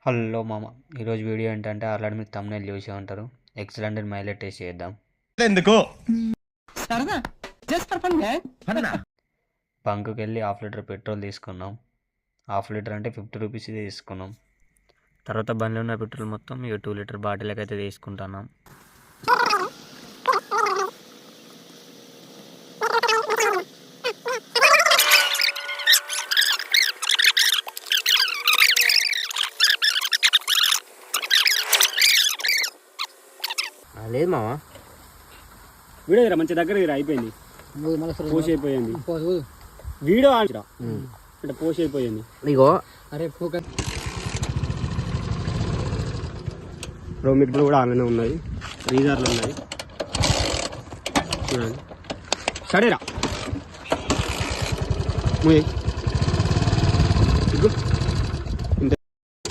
Hello మామ, ఈరోజు video ఏంటంటే ఆల్రెడీ మీకు తమ్మునేలు చూసే ఉంటారు. ఎక్సలెంట్ మైలేజ్ టెస్ట్ చేద్దాం. ఎందుకు బంకుకి వెళ్ళి హాఫ్ లీటర్ పెట్రోల్ తీసుకున్నాం. హాఫ్ లీటర్ అంటే 50 రూపీస్ తీసుకున్నాం. తర్వాత బండిలో ఉన్న పెట్రోల్ మొత్తం ఇక 2 లీటర్ బాటిల్కి అయితే తీసుకుంటున్నాం. లేదు మామ, వీడియో మంచి దగ్గర అయిపోయింది, పోష్ అయిపోయింది. వీడియో అంటే పోష్ అయిపోయింది. ఇగో అరే రోమిట్లు కూడా ఆన్లైన్ ఉన్నాయి, రీజర్లు ఉన్నాయి. చూడండి, సడేరా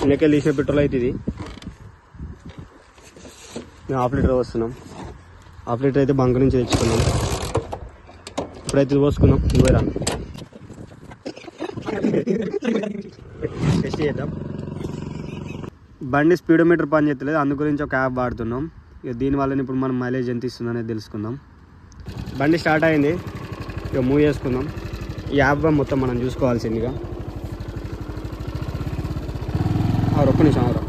ఇంతకెళ్ళి తీసిన పెట్రోల్ అయితే ఇది. మేము హాఫ్ లీటర్ వస్తున్నాం. హాఫ్ లీటర్ అయితే బంక్ నుంచి తెచ్చుకున్నాం. ఇప్పుడైతే పోసుకున్నాం. ఇవ్వరా టెస్ట్ చేద్దాం. బండి స్పీడోమీటర్ పని చేస్తలేదు, అందు గురించి ఒక యాప్ వాడుతున్నాం. ఇక దీనివల్ల ఇప్పుడు మనం మైలేజ్ ఎంత ఇస్తుంది అనేది తెలుసుకుందాం. బండి స్టార్ట్ అయింది, ఇక మూవ్ చేసుకుందాం. ఈ యాప్ మొత్తం మనం చూసుకోవాల్సిందిగా. ఒక్క నిమిషం అవరా.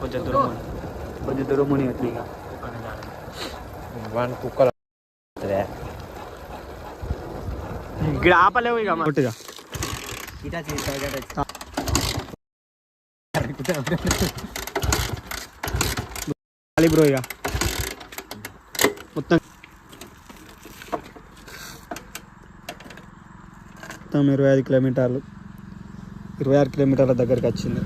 కొంచెం దూరం ముని కుక్కలు ఇక్కడ ఆపలేవు ఇక కొట్టిగా. బ్రో ఇక మొత్తం 25 కిలోమీటర్లు, 26 కిలోమీటర్ల దగ్గరికి వచ్చింది.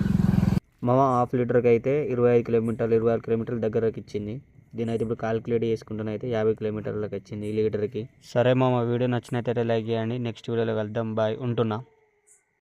మామ హాఫ్ లీటర్కి అయితే 25 కిలోమీటర్లు, 26 కిలోమీటర్ల దగ్గరకు ఇచ్చింది. దీని అయితే ఇప్పుడు కాలిక్యులేట్ చేసుకుంటున్నా అయితే 50 కిలోమీటర్లకు వచ్చింది ఈ లీటర్కి. సరే మామ, వీడియో నచ్చినట్టయితే లైక్ చేయండి. నెక్స్ట్ వీడియోలో వెళ్దాం. బాయ్, ఉంటున్నా.